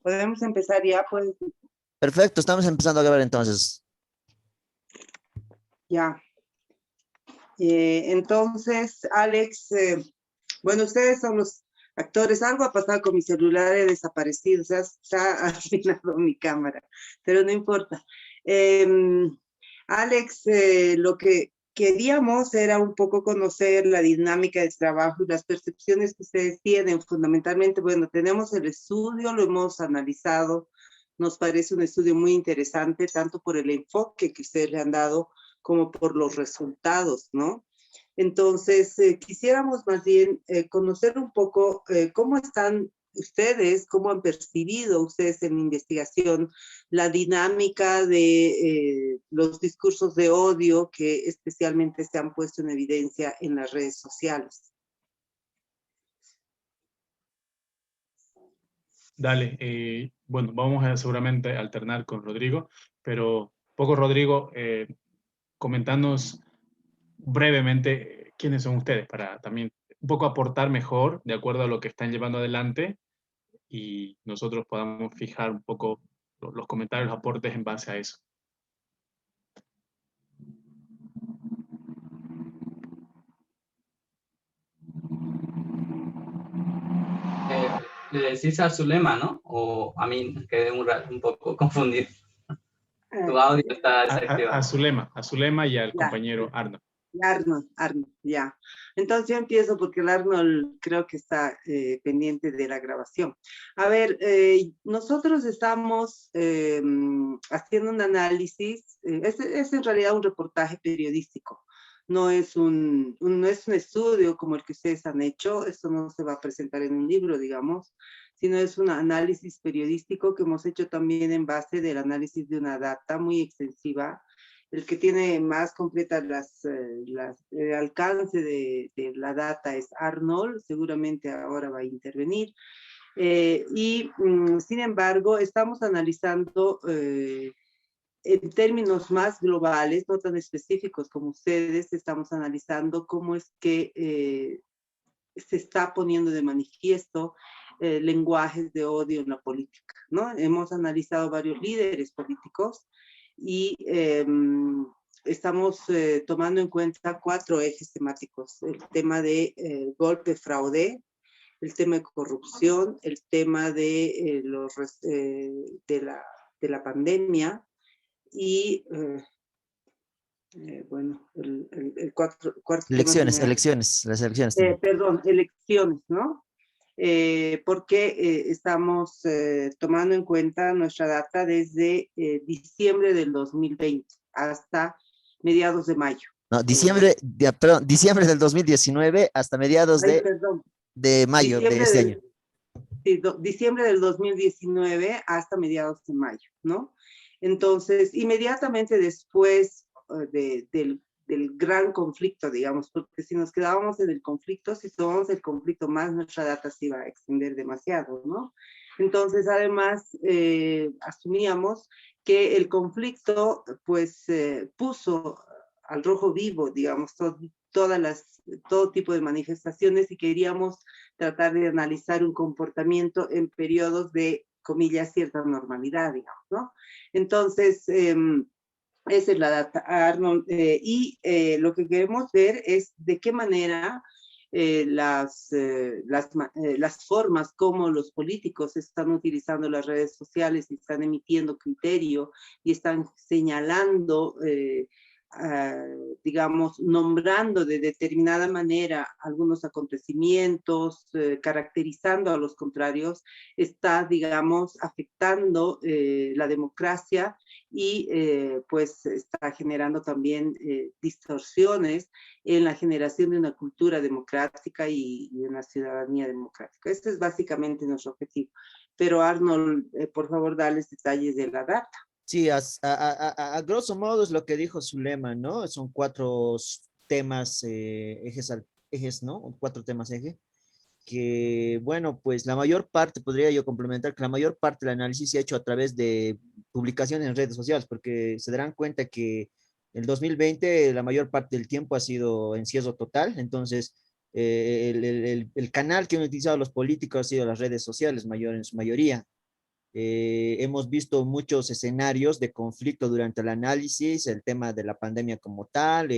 Podemos empezar ya, pues, Perfecto, estamos empezando a grabar entonces. ya. Entonces, Alex, bueno, ustedes son los actores. Algo ha pasado con mi celular, he desaparecido, o sea, está asignado mi cámara, pero no importa. Alex, lo que queríamos era un poco conocer la dinámica del trabajo y las percepciones que ustedes tienen. Fundamentalmente, bueno, tenemos el estudio, lo hemos analizado, nos parece un estudio muy interesante, tanto por el enfoque que ustedes le han dado como por los resultados, ¿no? Entonces, quisiéramos más bien conocer un poco cómo están ustedes, cómo han percibido ustedes en la investigación la dinámica de los discursos de odio que especialmente se han puesto en evidencia en las redes sociales. Dale, bueno, vamos a seguramente alternar con Rodrigo, pero poco Rodrigo, coméntanos brevemente quiénes son ustedes para también un poco aportar mejor de acuerdo a lo que están llevando adelante y nosotros podamos fijar un poco los comentarios, los aportes en base a eso. Le decís a Zulema, ¿no? O a mí quedé un poco confundido. Tu audio está desactivado. A Zulema y al Ya. Compañero Arno. Arnold, ya. Entonces yo empiezo porque el Arnold creo que está pendiente de la grabación. A ver, nosotros estamos haciendo un análisis, es en realidad un reportaje periodístico, no es no es un estudio como el que ustedes han hecho, esto no se va a presentar en un libro, digamos, sino es un análisis periodístico que hemos hecho también en base del análisis de una data muy extensiva. El que tiene más completa el alcance de la data es Arnold, seguramente ahora va a intervenir. Sin embargo, estamos analizando en términos más globales, no tan específicos como ustedes, estamos analizando cómo es que se está poniendo de manifiesto lenguajes de odio en la política, ¿no? Hemos analizado varios líderes políticos y estamos tomando en cuenta 4 ejes temáticos. El tema de golpe, fraude, el tema de corrupción, el tema de, de la pandemia y, bueno, el cuarto Elecciones, tema las elecciones también. perdón, elecciones, ¿no? Porque estamos tomando en cuenta nuestra data desde diciembre del 2020 hasta mediados de mayo. No, diciembre del 2019 hasta mediados de mayo de este año. Sí, diciembre del 2019 hasta mediados de mayo, ¿no? Entonces, inmediatamente después del gran conflicto, digamos, porque si nos quedábamos en el conflicto, si tomamos el conflicto más, nuestra data se iba a extender demasiado, ¿no? Entonces, además, asumíamos que el conflicto, pues, puso al rojo vivo, digamos, todo tipo de manifestaciones y queríamos tratar de analizar un comportamiento en periodos de, comillas, cierta normalidad, digamos, ¿no? Entonces, esa es la data, Arnold, lo que queremos ver es de qué manera las formas como los políticos están utilizando las redes sociales y están emitiendo criterio y están señalando digamos, nombrando de determinada manera algunos acontecimientos, caracterizando a los contrarios, está, digamos, afectando la democracia y pues está generando también distorsiones en la generación de una cultura democrática y una ciudadanía democrática. Este es básicamente nuestro objetivo. Pero Arnold, por favor, dales detalles de la data. Sí, a grosso modo es lo que dijo Zulema, ¿no? Son 4 temas, ejes, ¿no? 4 temas eje, que, bueno, pues la mayor parte, podría yo complementar, que la mayor parte del análisis se ha hecho a través de publicaciones en redes sociales, porque se darán cuenta que el 2020 la mayor parte del tiempo ha sido encierro total, entonces el canal que han utilizado los políticos ha sido las redes sociales, en su mayoría. Hemos visto muchos escenarios de conflicto durante el análisis, el tema de la pandemia como tal,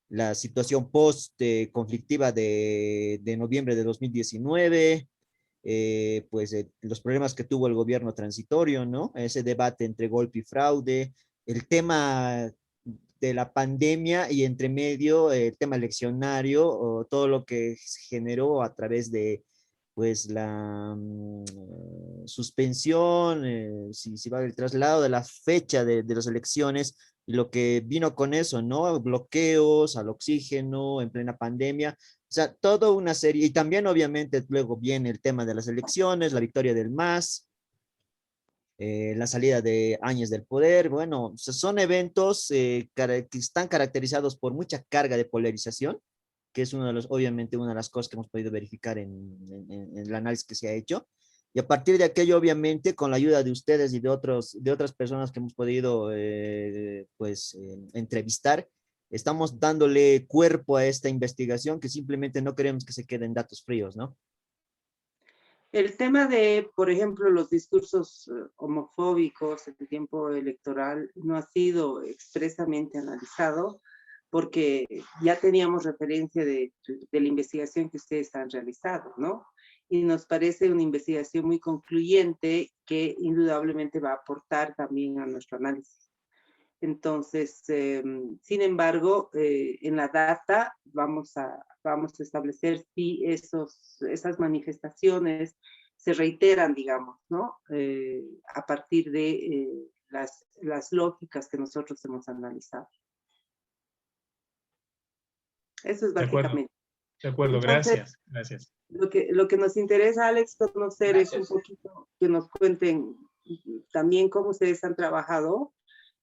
la situación post-conflictiva de noviembre de 2019, los problemas que tuvo el gobierno transitorio, ¿no? Ese debate entre golpe y fraude, el tema de la pandemia y entre medio el tema eleccionario, o todo lo que generó a través de pues la suspensión, si va el traslado de la fecha de las elecciones y lo que vino con eso, ¿no? Bloqueos al oxígeno en plena pandemia, o sea, toda una serie, y también obviamente luego viene el tema de las elecciones, la victoria del MAS, la salida de Áñez del poder, bueno, o sea, son eventos que están caracterizados por mucha carga de polarización, que es obviamente una de las cosas que hemos podido verificar en el análisis que se ha hecho. Y a partir de aquello, obviamente, con la ayuda de ustedes y de otras personas que hemos podido entrevistar, estamos dándole cuerpo a esta investigación que simplemente no queremos que se queden datos fríos, ¿no? El tema de, por ejemplo, los discursos homofóbicos en el tiempo electoral no ha sido expresamente analizado porque ya teníamos referencia de la investigación que ustedes han realizado, ¿no? Y nos parece una investigación muy concluyente que indudablemente va a aportar también a nuestro análisis. Entonces, sin embargo, en la data vamos a establecer si esas manifestaciones se reiteran, digamos, ¿no? A partir de las lógicas que nosotros hemos analizado. Eso es básicamente. De acuerdo, Entonces, gracias. Lo que nos interesa, Alex, conocer es un poquito que nos cuenten también cómo ustedes han trabajado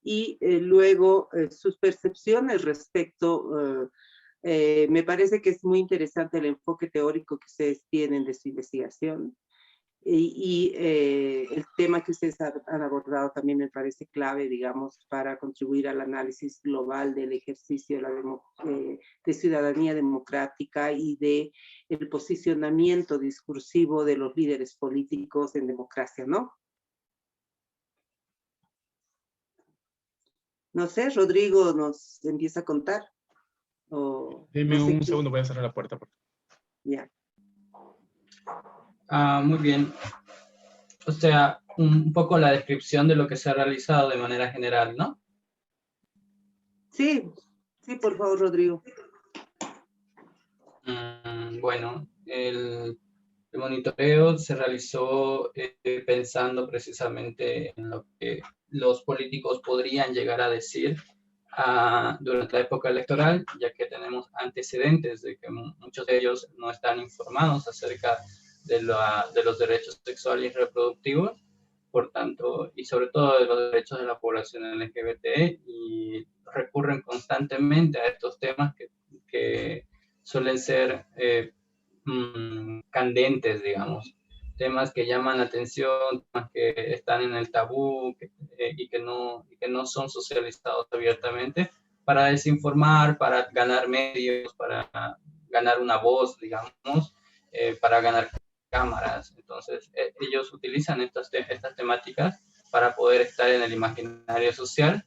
y luego sus percepciones respecto, me parece que es muy interesante el enfoque teórico que ustedes tienen de su investigación y el tema que ustedes han abordado también me parece clave, digamos, para contribuir al análisis global del ejercicio de ciudadanía democrática y de el posicionamiento discursivo de los líderes políticos en democracia, ¿no? No sé, Rodrigo nos empieza a contar. Dime no sé un segundo, voy a cerrar la puerta. Ya. Muy bien. O sea, un poco la descripción de lo que se ha realizado de manera general, ¿no? Sí, por favor, Rodrigo. Bueno, el monitoreo se realizó pensando precisamente en lo que los políticos podrían llegar a decir durante la época electoral, ya que tenemos antecedentes de que muchos de ellos no están informados acerca de los derechos sexuales y reproductivos, por tanto, y sobre todo de los derechos de la población LGBT, y recurren constantemente a estos temas que suelen ser candentes, digamos, temas que llaman la atención, temas que están en el tabú y que no son socializados abiertamente, para desinformar, para ganar medios, para ganar una voz, digamos, para ganar cámaras. Entonces, ellos utilizan estas temáticas para poder estar en el imaginario social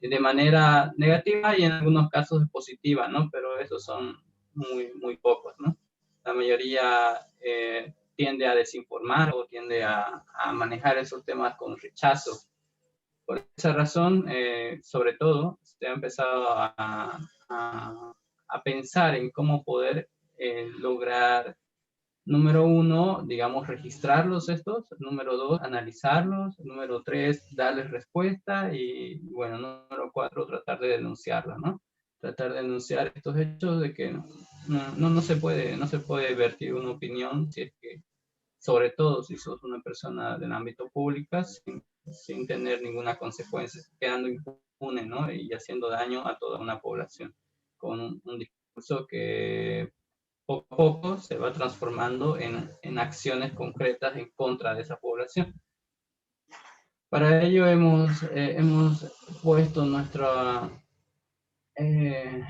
de manera negativa y en algunos casos positiva, ¿no? Pero esos son muy pocos, ¿no? La mayoría tiende a desinformar o tiende a manejar esos temas con rechazo. Por esa razón, sobre todo, se ha empezado a pensar en cómo poder lograr, número uno, digamos, registrarlos estos, número dos, analizarlos, número tres, darles respuesta y, bueno, número cuatro, tratar de denunciarlos, ¿no? Tratar de denunciar estos hechos de que no se puede vertir una opinión, si es que, sobre todo si sos una persona del ámbito público, sin tener ninguna consecuencia, quedando impune, ¿no? Y haciendo daño a toda una población, con un discurso que poco a poco se va transformando en acciones concretas en contra de esa población. Para ello hemos puesto nuestro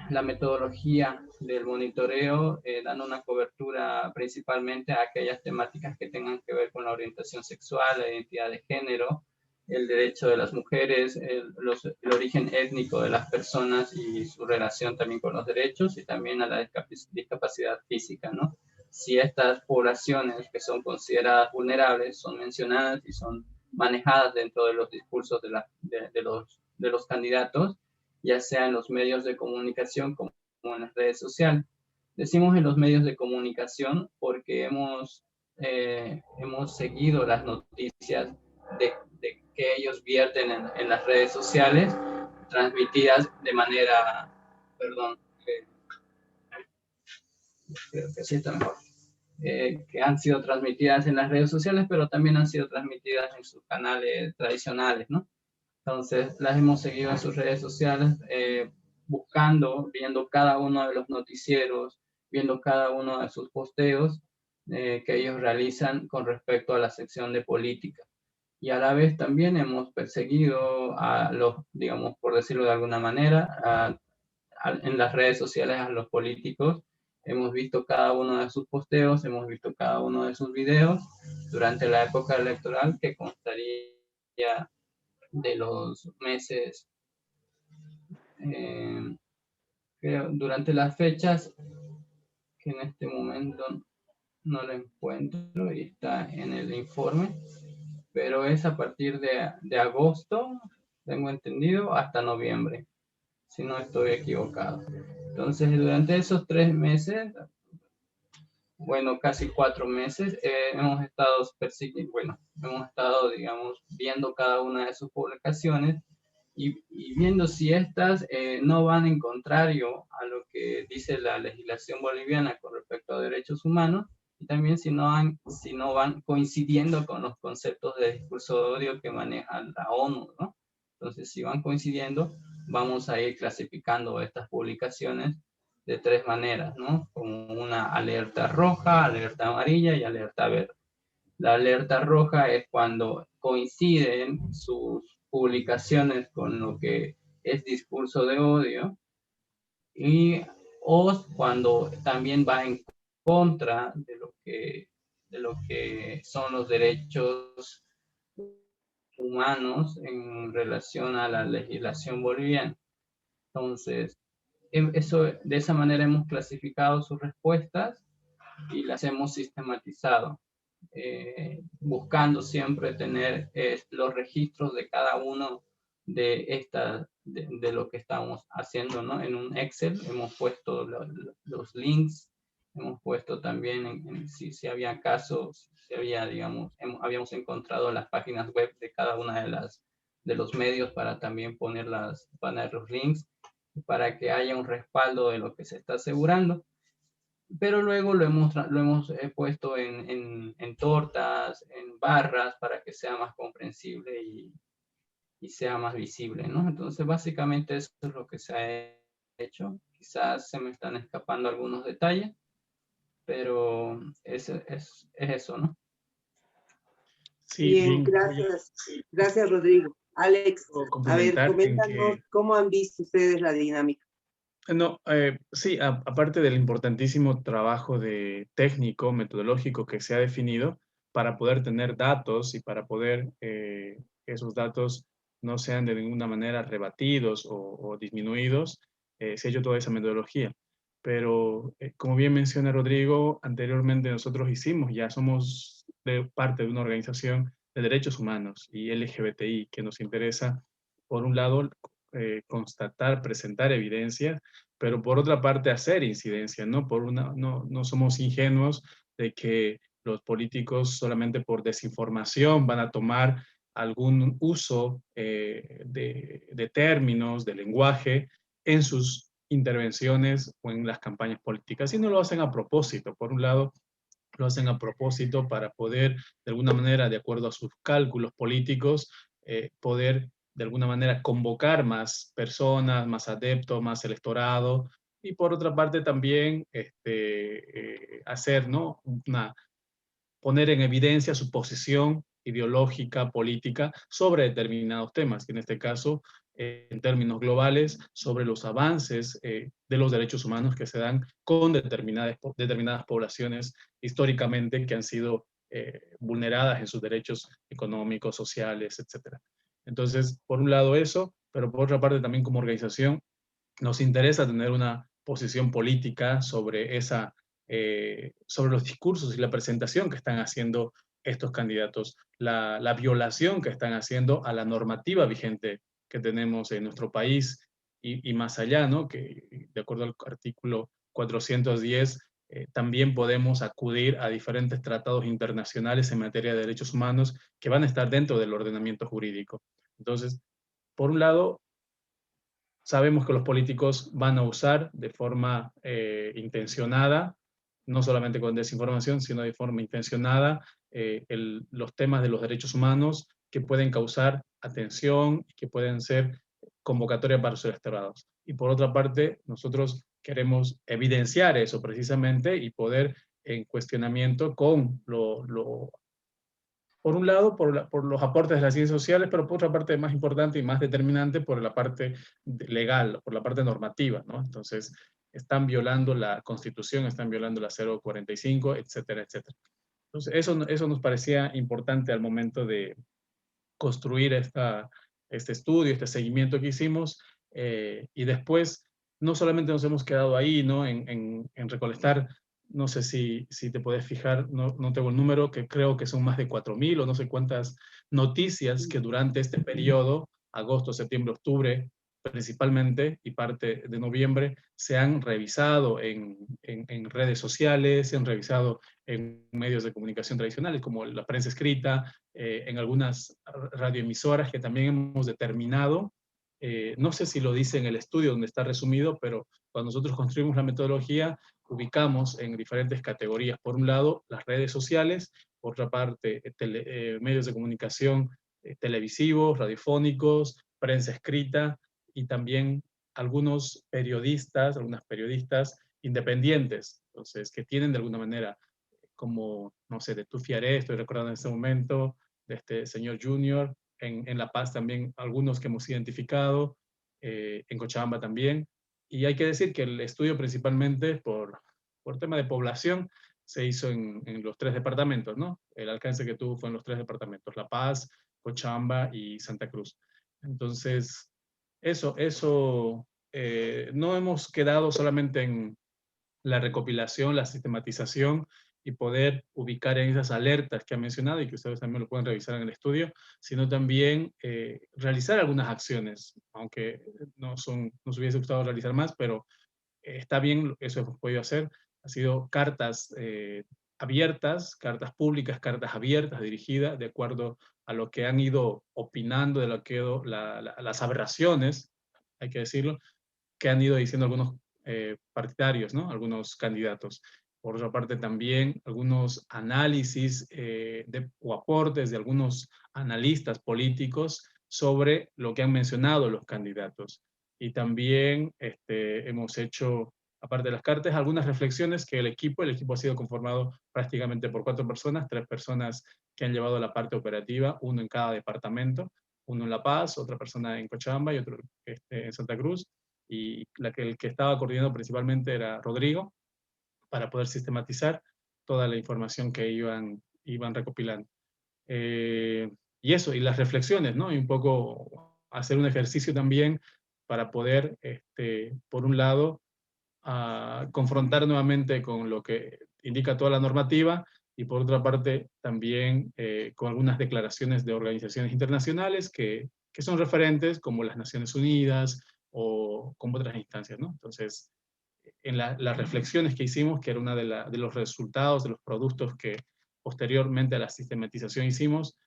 la metodología del monitoreo, dando una cobertura principalmente a aquellas temáticas que tengan que ver con la orientación sexual, la identidad de género, el derecho de las mujeres, el origen étnico de las personas y su relación también con los derechos, y también a la discapacidad física, ¿no? Si estas poblaciones que son consideradas vulnerables son mencionadas y son manejadas dentro de los discursos de los candidatos, ya sea en los medios de comunicación como en las redes sociales. Decimos en los medios de comunicación porque hemos seguido las noticias de que ellos vierten en las redes sociales, transmitidas de manera, perdón, creo que sí está mejor, que han sido transmitidas en las redes sociales, pero también han sido transmitidas en sus canales tradicionales, ¿no? Entonces, las hemos seguido en sus redes sociales, viendo cada uno de los noticieros, viendo cada uno de sus posteos que ellos realizan con respecto a la sección de política. Y a la vez también hemos perseguido a los, digamos, por decirlo de alguna manera, en las redes sociales a los políticos. Hemos visto cada uno de sus posteos, hemos visto cada uno de sus videos durante la época electoral, que constaría de los meses, durante las fechas, que en este momento no lo encuentro y está en el informe, pero es a partir de agosto, tengo entendido, hasta noviembre, si no estoy equivocado. Entonces, durante esos 3 meses, bueno, casi 4 meses, hemos estado digamos, viendo cada una de sus publicaciones y viendo si estas no van en contrario a lo que dice la legislación boliviana con respecto a derechos humanos, y también si no van coincidiendo con los conceptos de discurso de odio que maneja la ONU, ¿no? Entonces, si van coincidiendo, vamos a ir clasificando estas publicaciones de 3 maneras, ¿no? Como una alerta roja, alerta amarilla y alerta verde. La alerta roja es cuando coinciden sus publicaciones con lo que es discurso de odio, o cuando también va en contra de lo que son los derechos humanos en relación a la legislación boliviana. Entonces, de esa manera hemos clasificado sus respuestas y las hemos sistematizado, buscando siempre tener los registros de cada uno de lo que estamos haciendo, ¿no? En un Excel hemos puesto los links, hemos puesto también si había casos, si había, digamos, habíamos encontrado las páginas web de cada una de los medios para también poner los links, para que haya un respaldo de lo que se está asegurando. Pero luego lo hemos puesto en tortas, en barras, para que sea más comprensible y sea más visible, ¿no? Entonces, básicamente eso es lo que se ha hecho. Quizás se me están escapando algunos detalles, pero es eso, ¿no? Sí, Bien, bien. gracias. Gracias, Rodrigo. Alex, a ver, Complementar en coméntanos que, cómo han visto ustedes la dinámica. no, sí, aparte del importantísimo trabajo de técnico, metodológico que se ha definido para poder tener datos y para poder esos datos no sean de ninguna manera rebatidos o disminuidos, se ha hecho toda esa metodología. Pero, como bien menciona Rodrigo, anteriormente nosotros ya somos parte de una organización de derechos humanos y LGBTI, que nos interesa, por un lado, constatar, presentar evidencia, pero por otra parte hacer incidencia, ¿no? No somos ingenuos de que los políticos solamente por desinformación van a tomar algún uso de términos, de lenguaje en sus intervenciones o en las campañas políticas, y no lo hacen a propósito. Por un lado, lo hacen a propósito para poder, de alguna manera, de acuerdo a sus cálculos políticos, poder de alguna manera convocar más personas, más adeptos, más electorado, y por otra parte también hacer, ¿no? Poner en evidencia su posición ideológica, política, sobre determinados temas, que en este caso en términos globales sobre los avances de los derechos humanos que se dan con determinadas poblaciones históricamente que han sido vulneradas en sus derechos económicos, sociales, etc. Entonces, por un lado eso, pero por otra parte también como organización nos interesa tener una posición política sobre sobre los discursos y la presentación que están haciendo estos candidatos, la violación que están haciendo a la normativa vigente que tenemos en nuestro país y más allá, ¿no? Que de acuerdo al artículo 410, también podemos acudir a diferentes tratados internacionales en materia de derechos humanos que van a estar dentro del ordenamiento jurídico. Entonces, por un lado, sabemos que los políticos van a usar de forma intencionada, no solamente con desinformación, sino de forma intencionada, los temas de los derechos humanos que pueden causar atención y que pueden ser convocatoria para ser restaurados. Y por otra parte, nosotros queremos evidenciar eso precisamente y poder en cuestionamiento con por un lado, por los aportes de las ciencias sociales, pero por otra parte, más importante y más determinante, por la parte legal, por la parte normativa, ¿no? Entonces, están violando la Constitución, están violando la 045, etcétera, etcétera. Entonces, eso nos parecía importante al momento de construir este estudio, este seguimiento que hicimos, y después no solamente nos hemos quedado ahí, ¿no? En recolectar, no sé si te puedes fijar, no tengo el número, que creo que son más de 4.000 o no sé cuántas noticias que durante este periodo, agosto, septiembre, octubre, principalmente, y parte de noviembre, se han revisado en redes sociales, se han revisado en medios de comunicación tradicionales, como la prensa escrita, en algunas radioemisoras que también hemos determinado, no sé si lo dice en el estudio donde está resumido, pero cuando nosotros construimos la metodología, ubicamos en diferentes categorías. Por un lado, las redes sociales, por otra parte, medios de comunicación televisivos, radiofónicos, prensa escrita, y también algunas periodistas independientes, entonces, que tienen de alguna manera, como, no sé, de Tufiaré, estoy recordando en este momento, de este señor Junior, en La Paz también algunos que hemos identificado, en Cochabamba también, y hay que decir que el estudio principalmente por tema de población se hizo en los 3 departamentos, ¿no? El alcance que tuvo fue en los 3 departamentos, La Paz, Cochabamba y Santa Cruz. Entonces, no hemos quedado solamente en la recopilación, la sistematización y poder ubicar en esas alertas que ha mencionado y que ustedes también lo pueden revisar en el estudio, sino también realizar algunas acciones, aunque nos hubiese gustado realizar más, pero está bien, eso hemos podido hacer. Ha sido cartas abiertas, cartas públicas, cartas abiertas, dirigidas de acuerdo a lo que han ido opinando, de lo que las aberraciones, hay que decirlo, que han ido diciendo algunos partidarios, ¿no? Algunos candidatos. Por otra parte, también algunos análisis o aportes de algunos analistas políticos sobre lo que han mencionado los candidatos. Y también hemos hecho, aparte de las cartas, algunas reflexiones que el equipo ha sido conformado prácticamente por 4 personas, 3 personas que han llevado la parte operativa, uno en cada departamento, uno en La Paz, otra persona en Cochabamba y otro en Santa Cruz, y el que estaba coordinando principalmente era Rodrigo, para poder sistematizar toda la información que iban recopilando. Y eso, y las reflexiones, ¿no? Y un poco hacer un ejercicio también para poder, por un lado, confrontar nuevamente con lo que indica toda la normativa y por otra parte también con algunas declaraciones de organizaciones internacionales que son referentes como las Naciones Unidas o como otras instancias, ¿no? Entonces, en las reflexiones que hicimos, que era una de los resultados, de los productos que posteriormente a la sistematización hicimos,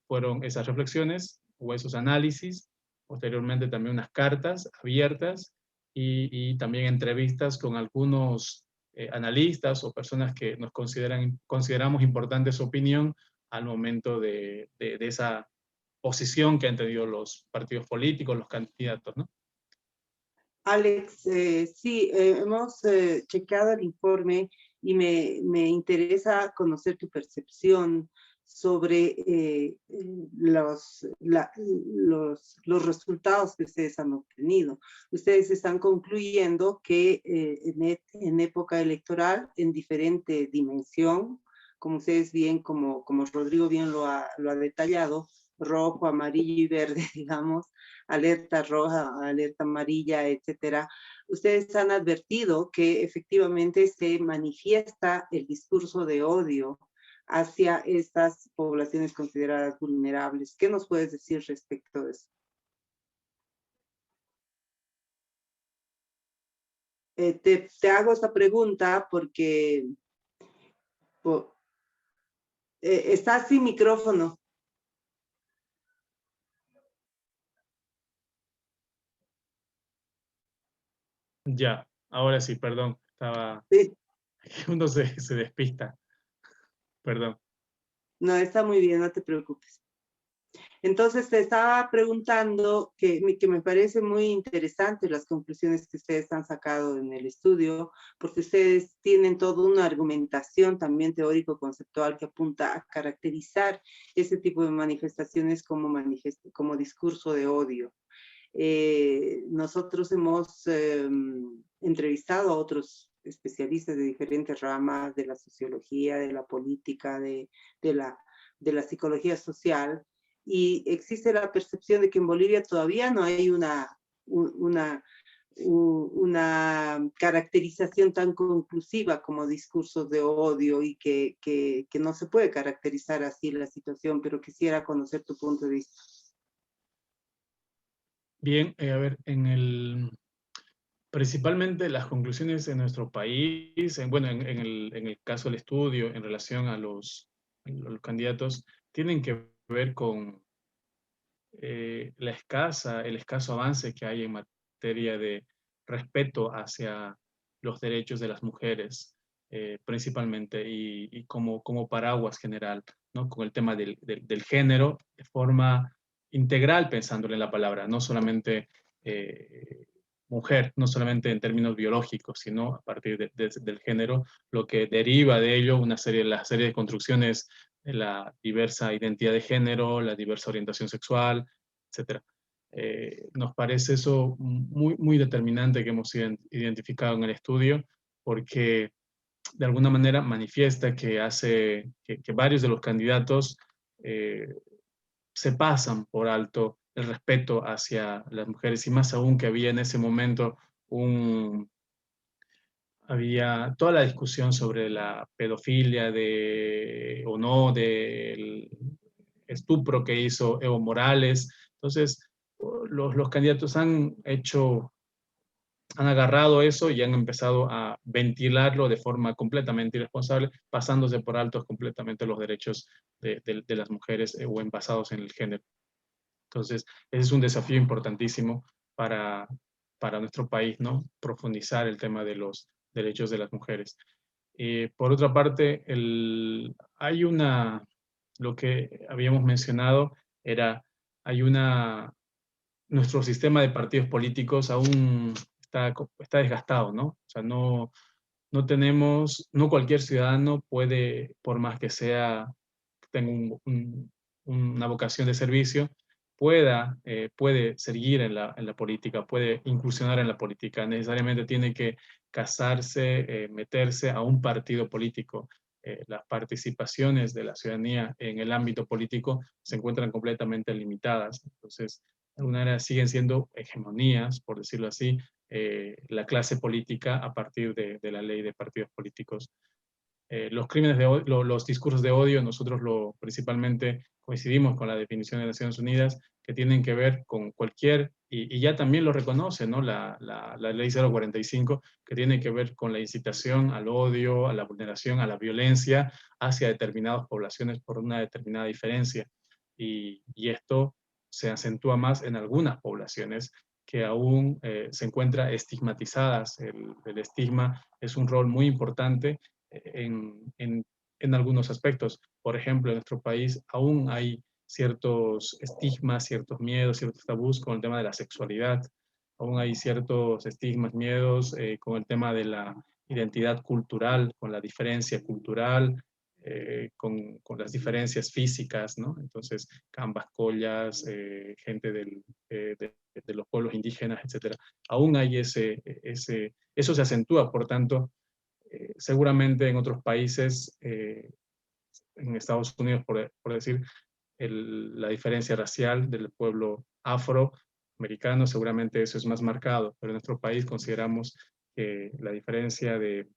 fueron esas reflexiones o esos análisis, posteriormente también unas cartas abiertas y también entrevistas con algunos analistas o personas que nos consideramos importante su opinión al momento de esa posición que han tenido los partidos políticos, los candidatos, ¿no? Alex, sí, hemos checado el informe y me interesa conocer tu percepción sobre los resultados que ustedes han obtenido. Ustedes están concluyendo que en época electoral, en diferente dimensión, como ustedes bien, como Rodrigo bien lo ha detallado, rojo, amarillo y verde, digamos, alerta roja, alerta amarilla, etcétera. Ustedes han advertido que efectivamente se manifiesta el discurso de odio hacia estas poblaciones consideradas vulnerables. ¿Qué nos puedes decir respecto de eso? Te hago esta pregunta porque estás sin micrófono. Ya, ahora sí, perdón. Estaba... Sí. Uno se despista. Perdón. No, está muy bien, no te preocupes. Entonces te estaba preguntando que me parece muy interesante las conclusiones que ustedes han sacado en el estudio, porque ustedes tienen toda una argumentación también teórico-conceptual que apunta a caracterizar ese tipo de manifestaciones como discurso de odio. Nosotros hemos entrevistado a otros especialistas de diferentes ramas de la sociología, de la política, de la psicología social, y existe la percepción de que en Bolivia todavía no hay una caracterización tan conclusiva como discursos de odio y que no se puede caracterizar así la situación, pero quisiera conocer tu punto de vista. Bien, a ver, principalmente las conclusiones en nuestro país, bueno, en el caso del estudio en relación a los candidatos, tienen que ver con el escaso avance que hay en materia de respeto hacia los derechos de las mujeres, principalmente, y como paraguas general, ¿no? Con el tema del género de forma integral, pensándole en la palabra, no solamente mujer, no solamente en términos biológicos, sino a partir del género, lo que deriva de ello la serie de construcciones de la diversa identidad de género, la diversa orientación sexual, etcétera. Nos parece eso muy, muy determinante que hemos identificado en el estudio, porque de alguna manera manifiesta que hace que varios de los candidatos se pasan por alto el respeto hacia las mujeres, y más aún que había en ese momento había toda la discusión sobre la pedofilia o no, del estupro que hizo Evo Morales. Entonces, los candidatos han agarrado eso y han empezado a ventilarlo de forma completamente irresponsable, pasándose por altos completamente los derechos de las mujeres o basados en el género. Entonces, ese es un desafío importantísimo para nuestro país, ¿no? Profundizar el tema de los derechos de las mujeres. Por otra parte, lo que habíamos mencionado era, nuestro sistema de partidos políticos aún está desgastado, ¿no? O sea, no cualquier ciudadano puede, por más que tenga una vocación de servicio, puede seguir en la política, puede incursionar en la política. Necesariamente tiene que casarse, meterse a un partido político. Las participaciones de la ciudadanía en el ámbito político se encuentran completamente limitadas. Entonces, de alguna manera siguen siendo hegemonías, por decirlo así, la clase política a partir de la ley de partidos políticos. Los discursos de odio, nosotros principalmente coincidimos con la definición de Naciones Unidas, que tienen que ver con y ya también lo reconoce, ¿no? La ley 045, que tiene que ver con la incitación al odio, a la vulneración, a la violencia hacia determinadas poblaciones por una determinada diferencia. Y esto se acentúa más en algunas poblaciones que aún se encuentran estigmatizadas. El estigma es un rol muy importante en algunos aspectos. Por ejemplo, en nuestro país aún hay ciertos estigmas, ciertos miedos, ciertos tabús con el tema de la sexualidad. Aún hay ciertos estigmas, miedos con el tema de la identidad cultural, con la diferencia cultural, con las diferencias físicas, ¿no? Entonces, cambas, collas, gente de los pueblos indígenas, etcétera. Aún hay eso se acentúa, por tanto, seguramente en otros países, en Estados Unidos, por decir, la diferencia racial del pueblo afroamericano, seguramente eso es más marcado, pero en nuestro país consideramos que la diferencia de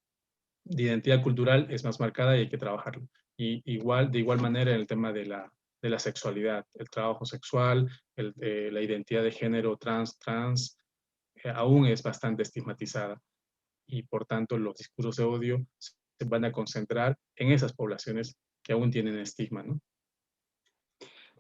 identidad cultural es más marcada y hay que trabajarlo. Y de igual manera en el tema de la sexualidad, el trabajo sexual, la identidad de género trans, aún es bastante estigmatizada. Y por tanto los discursos de odio se van a concentrar en esas poblaciones que aún tienen estigma, ¿no?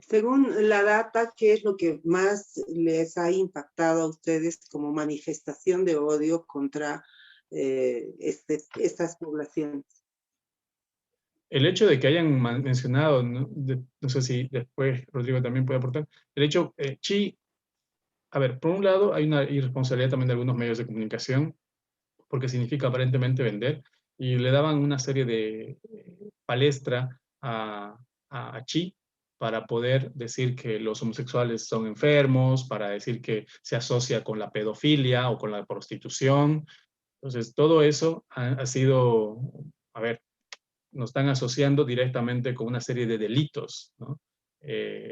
Según la data, ¿qué es lo que más les ha impactado a ustedes como manifestación de odio contra estas poblaciones? El hecho de que hayan mencionado, no sé si después Rodrigo también puede aportar, el hecho, a ver, por un lado hay una irresponsabilidad también de algunos medios de comunicación, porque significa aparentemente vender, y le daban una serie de palestra a Chi para poder decir que los homosexuales son enfermos, para decir que se asocia con la pedofilia o con la prostitución. Entonces, todo eso ha sido, a ver, nos están asociando directamente con una serie de delitos, ¿no?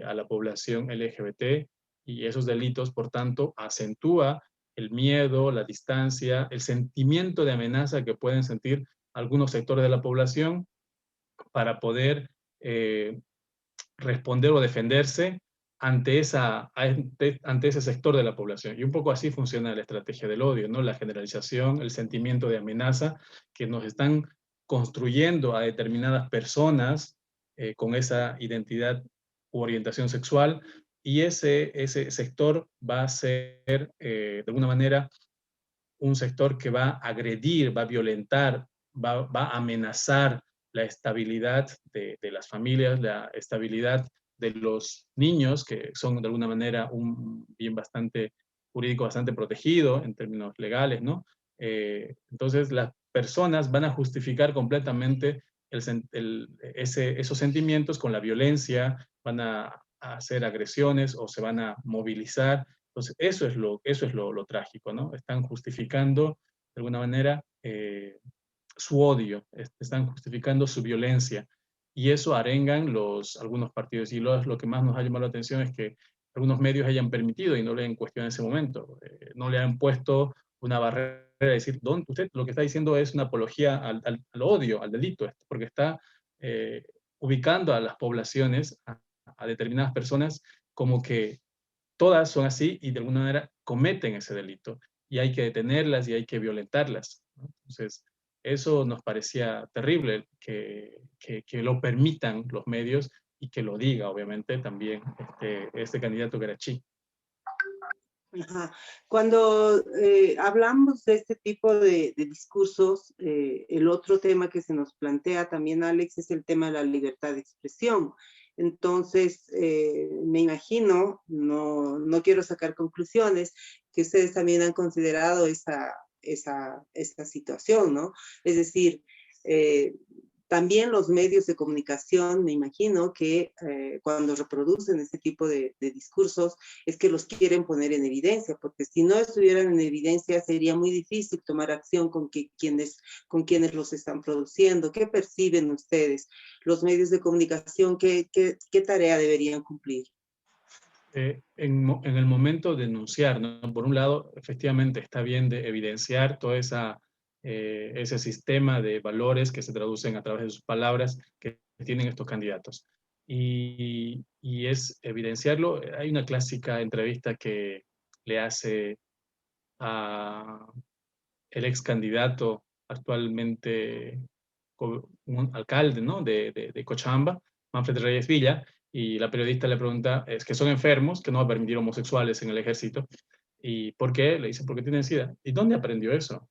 A la población LGBT, y esos delitos, por tanto, acentúa el miedo, la distancia, el sentimiento de amenaza que pueden sentir algunos sectores de la población para poder responder o defenderse ante ese sector de la población. Y un poco así funciona la estrategia del odio, ¿no? La generalización, el sentimiento de amenaza que nos están construyendo a determinadas personas con esa identidad u orientación sexual, y ese sector va a ser, de alguna manera, un sector que va a agredir, va a violentar, va a amenazar la estabilidad de las familias, la estabilidad de los niños, que son de alguna manera un bien bastante jurídico, bastante protegido en términos legales, ¿no? Entonces las personas van a justificar completamente esos sentimientos con la violencia, van a hacer agresiones o se van a movilizar. Entonces, eso es lo trágico, ¿no? Están justificando, de alguna manera, su odio, están justificando su violencia, y eso arengan algunos partidos. Y lo que más nos ha llamado la atención es que algunos medios hayan permitido y no le han cuestionado en ese momento, no le han puesto una barrera de decir, usted lo que está diciendo es una apología al odio, al delito, porque está ubicando a las poblaciones, a determinadas personas, como que todas son así y de alguna manera cometen ese delito, y hay que detenerlas y hay que violentarlas, ¿no? Entonces, eso nos parecía terrible, que lo permitan los medios y que lo diga, obviamente, también este candidato que era Chi. Ajá. Cuando hablamos de este tipo de discursos, el otro tema que se nos plantea también, Alex, es el tema de la libertad de expresión. Entonces, me imagino, no quiero sacar conclusiones, que ustedes también han considerado esta situación, ¿no? Es decir, también los medios de comunicación, me imagino que cuando reproducen este tipo de discursos es que los quieren poner en evidencia, porque si no estuvieran en evidencia sería muy difícil tomar acción con quienes los están produciendo. ¿Qué perciben ustedes? Los medios de comunicación, ¿qué tarea deberían cumplir? En el momento de denunciar, ¿no? Por un lado, efectivamente está bien de evidenciar todo ese sistema de valores que se traducen a través de sus palabras que tienen estos candidatos. Y es evidenciarlo. Hay una clásica entrevista que le hace a el ex candidato, actualmente un alcalde, ¿no? de Cochabamba, Manfred Reyes Villa, y la periodista le pregunta, es que son enfermos, que no va a permitir homosexuales en el ejército. ¿Y por qué? Le dice, porque tienen SIDA. ¿Y dónde aprendió eso?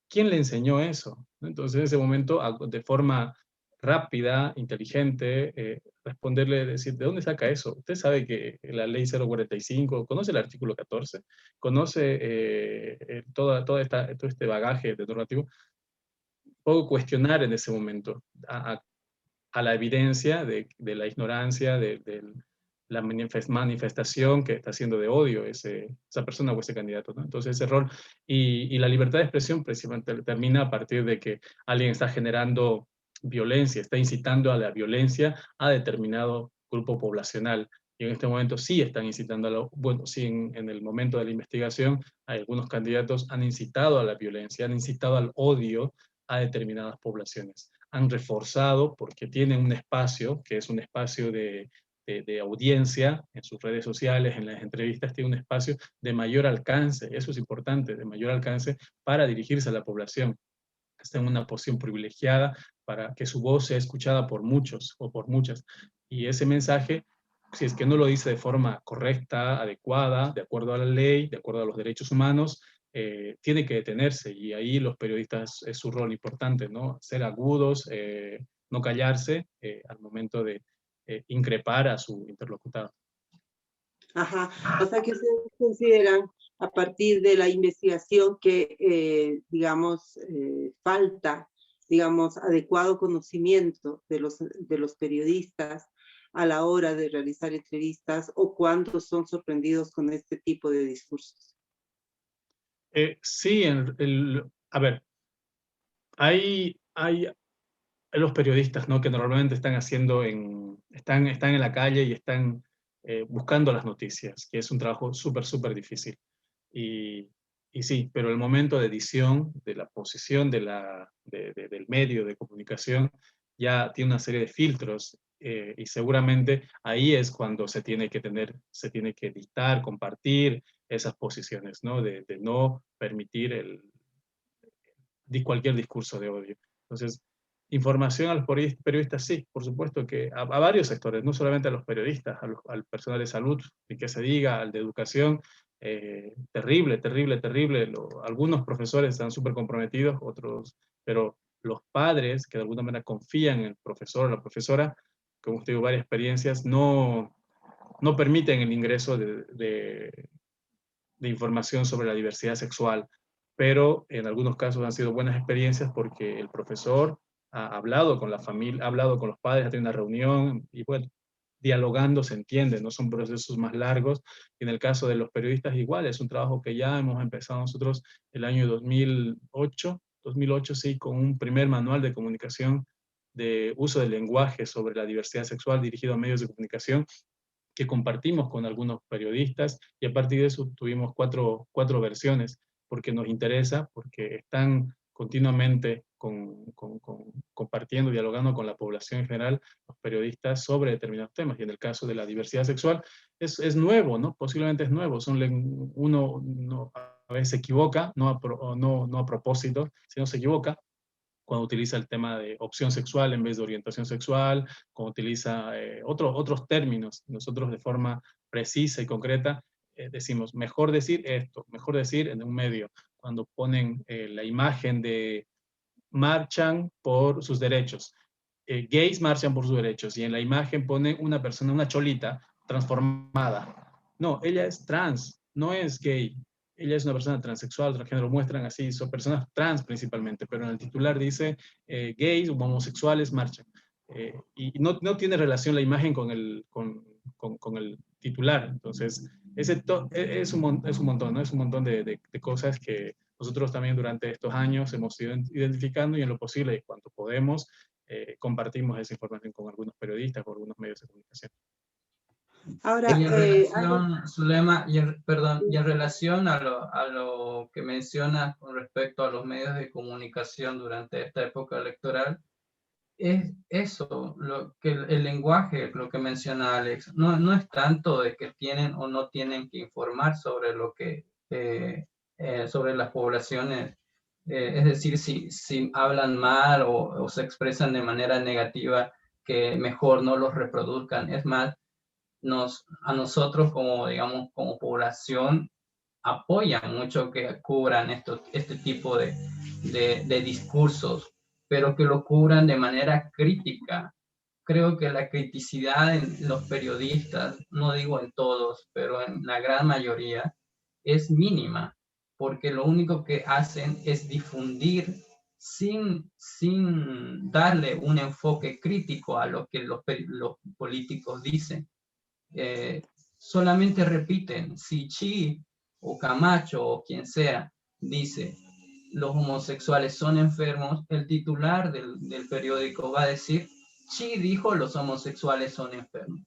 ¿Quién le enseñó eso? Entonces, en ese momento, de forma rápida, inteligente, responderle, decir, ¿de dónde saca eso? Usted sabe que la ley 045, conoce el artículo 14, conoce todo este bagaje de normativo. Puedo cuestionar en ese momento a a la evidencia de la ignorancia, de la manifestación que está haciendo de odio esa persona o ese candidato, ¿no? Entonces ese rol y la libertad de expresión precisamente termina a partir de que alguien está generando violencia, está incitando a la violencia a determinado grupo poblacional. Y en este momento sí están incitando a lo, bueno, sí en el momento de la investigación algunos candidatos han incitado a la violencia, han incitado al odio a determinadas poblaciones. Han reforzado porque tienen un espacio que es un espacio de audiencia en sus redes sociales, en las entrevistas, tiene un espacio de mayor alcance, eso es importante, de mayor alcance para dirigirse a la población. Está en una posición privilegiada para que su voz sea escuchada por muchos o por muchas. Y ese mensaje, si es que no lo dice de forma correcta, adecuada, de acuerdo a la ley, de acuerdo a los derechos humanos, tiene que detenerse. Y ahí los periodistas es su rol importante, ¿no? Ser agudos, no callarse al momento de increpar a su interlocutor. Ajá, o sea que ustedes consideran a partir de la investigación que, digamos, falta, digamos, adecuado conocimiento de los periodistas a la hora de realizar entrevistas o cuando son sorprendidos con este tipo de discursos. Sí, a ver, hay los periodistas, ¿no? Que normalmente están están en la calle y están buscando las noticias, que es un trabajo súper difícil. Y sí, pero el momento de edición, de la posición del medio de comunicación, ya tiene una serie de filtros y seguramente ahí es cuando se tiene que editar, compartir esas posiciones, ¿no? De no permitir cualquier discurso de odio. Entonces, información a los periodistas, sí, por supuesto que a varios sectores, no solamente a los periodistas, al personal de salud, y que se diga, al de educación, terrible. Algunos profesores están súper comprometidos, otros, pero los padres que de alguna manera confían en el profesor o la profesora, como usted digo, varias experiencias, no permiten el ingreso de información sobre la diversidad sexual, pero en algunos casos han sido buenas experiencias porque el profesor ha hablado con la familia, ha hablado con los padres, ha tenido una reunión y bueno, dialogando se entiende, no son procesos más largos. Y en el caso de los periodistas igual, es un trabajo que ya hemos empezado nosotros el año 2008 sí, con un primer manual de comunicación de uso del lenguaje sobre la diversidad sexual dirigido a medios de comunicación que compartimos con algunos periodistas y a partir de eso tuvimos cuatro versiones porque nos interesa, porque están continuamente compartiendo, dialogando con la población en general, los periodistas sobre determinados temas. Y en el caso de la diversidad sexual es nuevo, ¿no? Posiblemente es nuevo. Uno a veces se equivoca, no a propósito, sino se equivoca cuando utiliza el tema de opción sexual en vez de orientación sexual, cuando utiliza otros términos. Nosotros de forma precisa y concreta decimos, mejor decir esto, mejor decir en un medio, cuando ponen la imagen de marchan por sus derechos, gays marchan por sus derechos, y en la imagen ponen una persona, una cholita transformada. No, ella es trans, no es gay. Ella es una persona transexual, transgénero, muestran así, son personas trans principalmente, pero en el titular dice gays o homosexuales marchan. Y no tiene relación la imagen con el titular. Entonces, es un montón, ¿no? Es un montón de cosas que nosotros también durante estos años hemos ido identificando y en lo posible, cuando podemos, compartimos esa información con algunos periodistas o algunos medios de comunicación. Ahora, y en relación, Zulema, perdón, y en relación a lo que mencionas con respecto a los medios de comunicación durante esta época electoral, es eso, lo que el lenguaje, lo que menciona Alex, no es tanto de que tienen o no tienen que informar sobre lo que, sobre las poblaciones, es decir, si hablan mal o se expresan de manera negativa, que mejor no los reproduzcan. Es más, a nosotros como, digamos, como población, apoyan mucho que cubran este tipo de discursos, pero que lo cubran de manera crítica. Creo que la criticidad en los periodistas, no digo en todos, pero en la gran mayoría, es mínima, porque lo único que hacen es difundir sin darle un enfoque crítico a lo que los políticos dicen. Solamente repiten, si Chi o Camacho o quien sea dice los homosexuales son enfermos, el titular del periódico va a decir, Chi dijo los homosexuales son enfermos.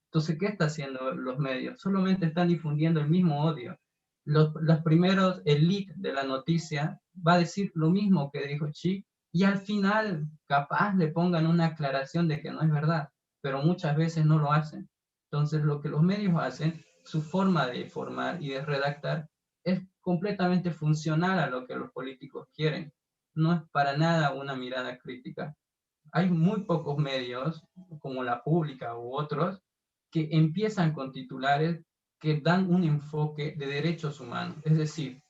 Entonces, ¿qué está haciendo los medios? Solamente están difundiendo el mismo odio. Los primeros elite de la noticia va a decir lo mismo que dijo Chi, y al final capaz le pongan una aclaración de que no es verdad, pero muchas veces no lo hacen. Entonces, lo que los medios hacen, su forma de informar y de redactar, es completamente funcional a lo que los políticos quieren. No es para nada una mirada crítica. Hay muy pocos medios, como La Pública u otros, que empiezan con titulares que dan un enfoque de derechos humanos. Es decir,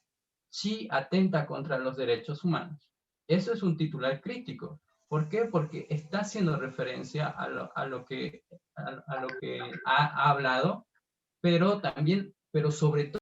Xi atenta contra los derechos humanos. Eso es un titular crítico. ¿Por qué? Porque está haciendo referencia a lo que ha hablado, pero también, pero sobre todo,